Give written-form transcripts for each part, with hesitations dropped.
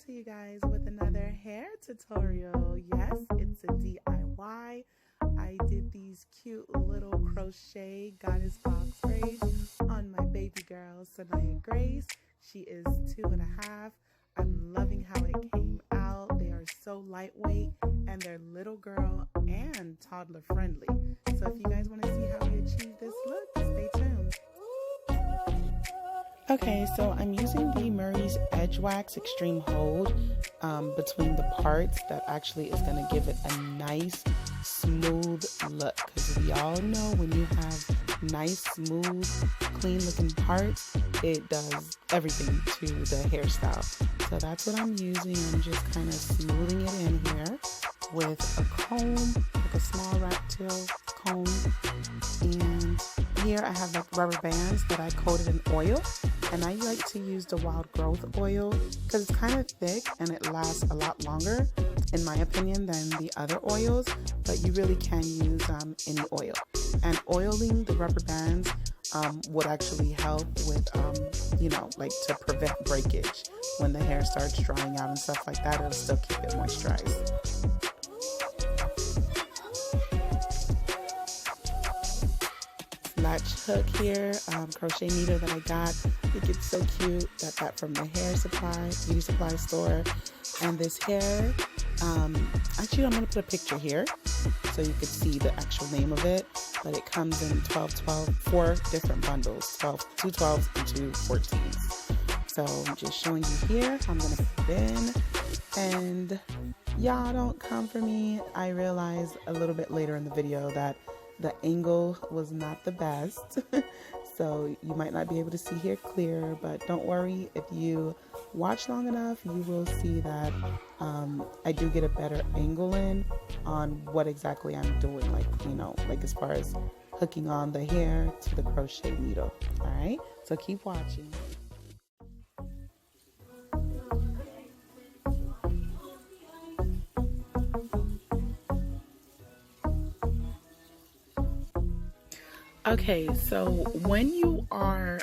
to you guys with another hair tutorial. Yes, it's a DIY. I did these cute little crochet goddess box braids on my baby girl, Sanaya Grace. She is 2.5. I'm loving how it came out. They are so lightweight and they're little girl and toddler friendly. So if you guys want to see how we achieve this look, stay tuned. Okay, so I'm using the Murray's Edge Wax Extreme Hold between the parts. That actually is going to give it a nice smooth look, because we all know when you have nice smooth clean looking parts, it does everything to the hairstyle. So that's what I'm using. I'm just kind of smoothing it in here with a comb, like a small rat tail comb. And here I have like rubber bands that I coated in oil, and I like to use the wild growth oil because it's kind of thick and it lasts a lot longer in my opinion than the other oils, but you really can use any oil. And oiling the rubber bands would actually help with you know, like to prevent breakage. When the hair starts drying out and stuff like that, it'll still keep it moisturized. Latch hook here, crochet needle that I got. I think it's so cute. Got that from the beauty supply store. And this hair, actually I'm going to put a picture here so you can see the actual name of it. But it comes in 4 different bundles, 2 12s and 2 14s. So I'm just showing you here how I'm going to put it in. And y'all don't come for me. I realized a little bit later in the video that the angle was not the best. So you might not be able to see here clear, but don't worry. If you watch long enough, you will see that I do get a better angle in on what exactly I'm doing, like, you know, like as far as hooking on the hair to the crochet needle. All right, so keep watching. Okay, so when you are,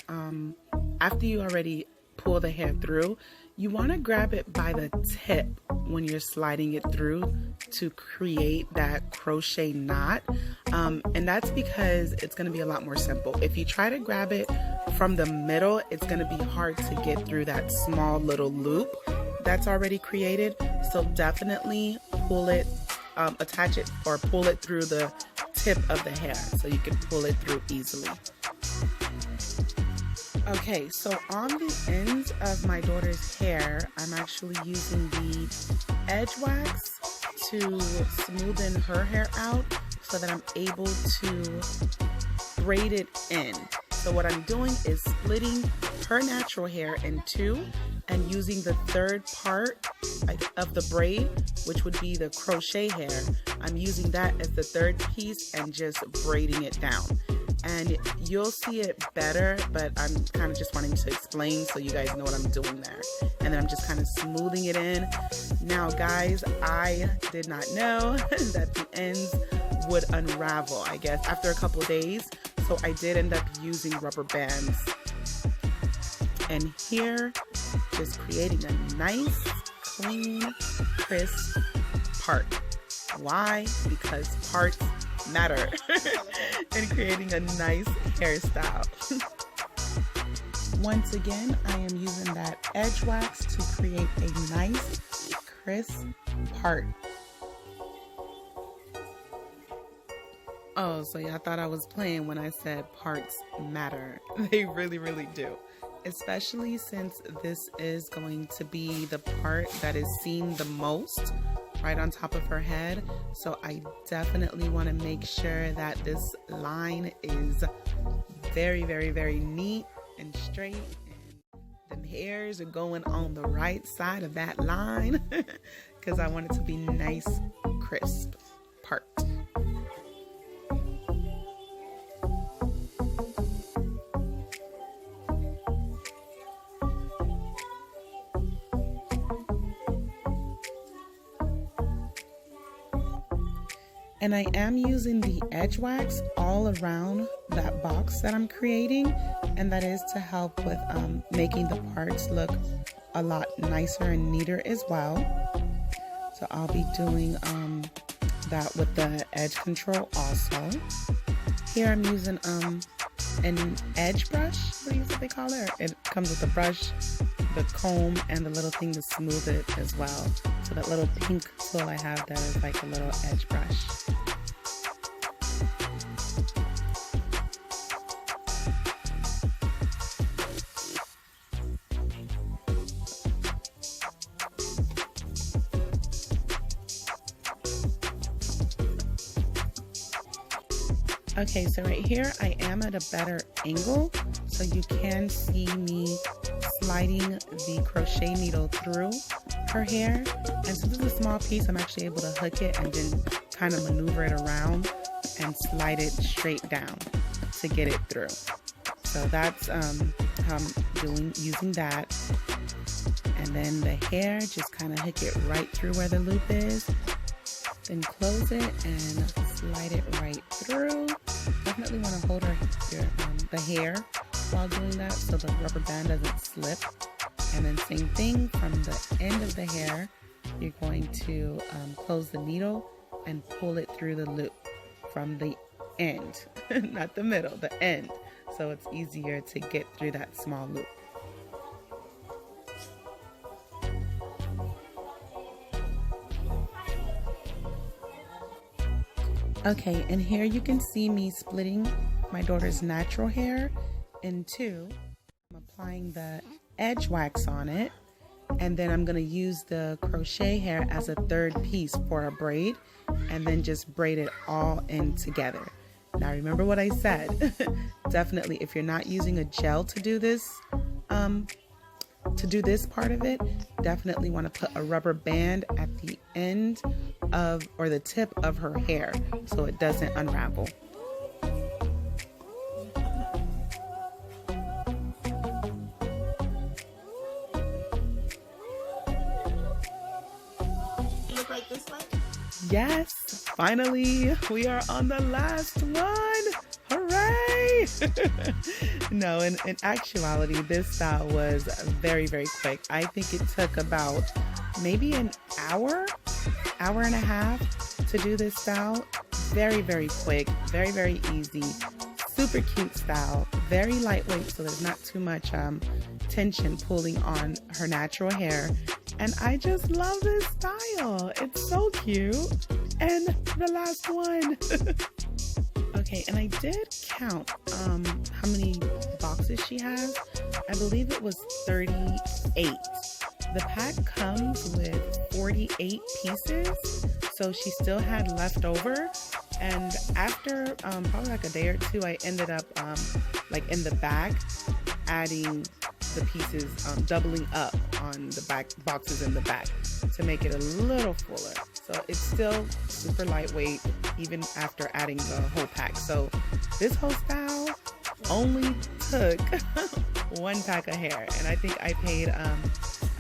after you already pull the hair through, you want to grab it by the tip when you're sliding it through to create that crochet knot. And that's because it's going to be a lot more simple. If you try to grab it from the middle, it's going to be hard to get through that small little loop that's already created. So definitely pull it, attach it or pull it through the tip of the hair so you can pull it through easily. Okay, so on the ends of my daughter's hair, I'm actually using the edge wax to smoothen her hair out so that I'm able to braid it in. So what I'm doing is splitting her natural hair in two and using the third part of the braid, which would be the crochet hair. I'm using that as the third piece and just braiding it down. And you'll see it better, but I'm kind of just wanting to explain so you guys know what I'm doing there. And then I'm just kind of smoothing it in. Now guys, I did not know that the ends would unravel, I guess, after a couple days. So I did end up using rubber bands. And here, just creating a nice, clean, crisp part. Why? Because parts matter in creating a nice hairstyle. Once again, I am using that edge wax to create a nice, crisp part. Oh, so y'all thought I was playing when I said parts matter. They really, really do. Especially since this is going to be the part that is seen the most right on top of her head. So I definitely want to make sure that this line is very, very, very neat and straight, and the hairs are going on the right side of that line because I want it to be nice, crisp part. And I am using the edge wax all around that box that I'm creating, and that is to help with making the parts look a lot nicer and neater as well. So I'll be doing that with the edge control also. Here I'm using an edge brush, what they call it? It comes with the brush, the comb, and the little thing to smooth it as well. So that little pink tool I have there is like a little edge brush. Okay, so right here I am at a better angle, so you can see me sliding the crochet needle through her hair. And since it's a small piece, I'm actually able to hook it and then kind of maneuver it around and slide it straight down to get it through. So that's how I'm using that. And then the hair, just kind of hook it right through where the loop is. Then close it and slide it right through. Definitely want to hold the hair while doing that so the rubber band doesn't slip. And then same thing from the end of the hair, you're going to close the needle and pull it through the loop from the end, not the middle, the end. So it's easier to get through that small loop. Okay, and here you can see me splitting my daughter's natural hair in two. I'm applying the edge wax on it, and then I'm going to use the crochet hair as a third piece for a braid, and then just braid it all in together. Now remember what I said. Definitely, if you're not using a gel to do this part of it, definitely want to put a rubber band at the end of, or the tip of her hair, so it doesn't unravel. Look like this way? Yes, finally, we are on the last one. Hooray! No, in actuality, this style was very, very quick. I think it took about maybe an hour and a half to do this style. Very, very quick, very, very easy, super cute style, very lightweight, so there's not too much tension pulling on her natural hair. And I just love this style. It's so cute. And the last one. Okay, and I did count how many boxes she has. I believe it was 38. The pack comes with 48 pieces, so she still had left over. And after probably like a day or two, I ended up like in the back adding the pieces, doubling up on the back boxes in the back to make it a little fuller. So it's still super lightweight even after adding the whole pack. So this whole style only took one pack of hair, and I think I paid I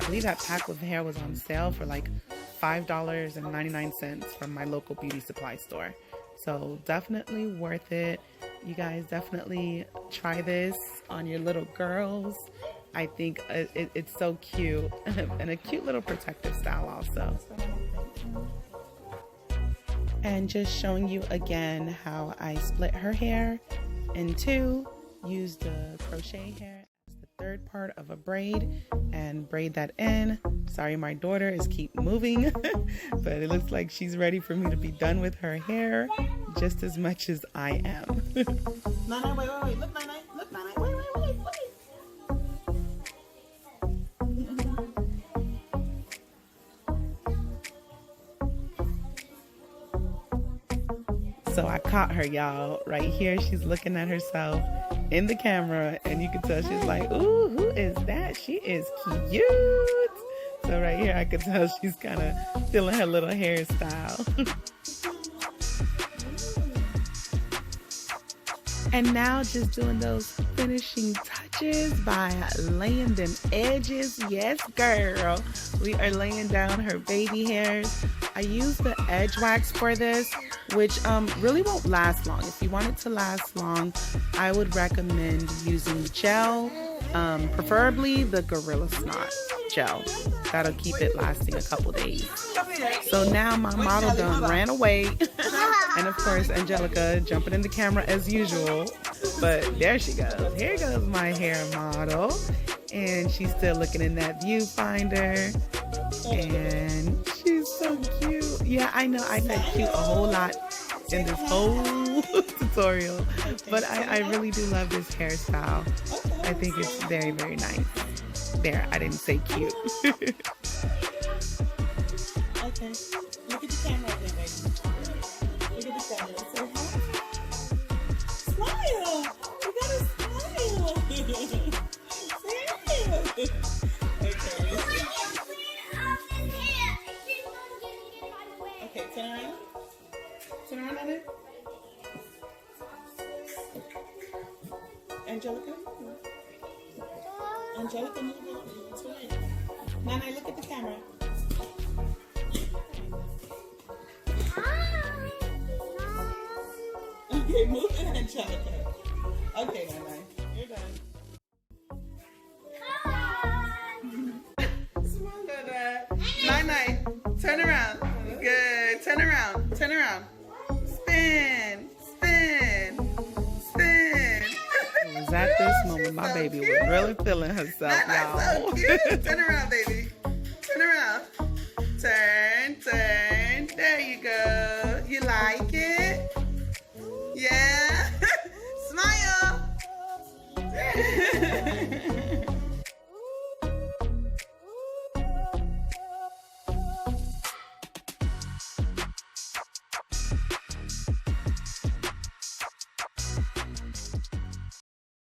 believe that pack with hair was on sale for like $5.99 from my local beauty supply store. So definitely worth it. You guys definitely try this on your little girls. I think it's so cute and a cute little protective style also. And just showing you again how I split her hair in two, use the crochet hair as the third part of a braid and braid that in. Sorry, my daughter is keep moving, but it looks like she's ready for me to be done with her hair just as much as I am. Nana, wait. Look, Nana. Look, Nana. Wait. So I caught her, y'all. Right here, she's looking at herself in the camera, and you can tell she's like, ooh, who is that? She is cute. So right here, I could tell she's kind of feeling her little hairstyle. And now just doing those finishing touches by laying them edges. Yes, girl. We are laying down her baby hairs. I use the edge wax for this, which really won't last long. If you want it to last long, I would recommend using gel Preferably the Gorilla Snot gel. That'll keep it lasting a couple days. So now my model done ran away. And of course, Angelica jumping in the camera as usual. But there she goes. Here goes my hair model. And she's still looking in that viewfinder. And she's so cute. Yeah, I know I said cute a whole lot in this whole tutorial. But I really do love this hairstyle. I think it's very, very nice. There, I didn't say cute. Okay. Look at the camera again, baby. Look at the camera. Say hi. Smile. You gotta smile. Okay, turn around. Turn around on it. Angelica. Angelica, move it. Turn it. Nana, look at the camera. Okay, move it, Angelica. Okay, Nana, you're done. Smile, Nana. Nana, turn around. Good. Turn around. Turn around. Spin. Spin. Spin. It was at this moment my baby was really feeling herself, y'all. So cute. Turn around, baby. Turn around. Turn, turn. There you go. You like it? Yeah. Smile.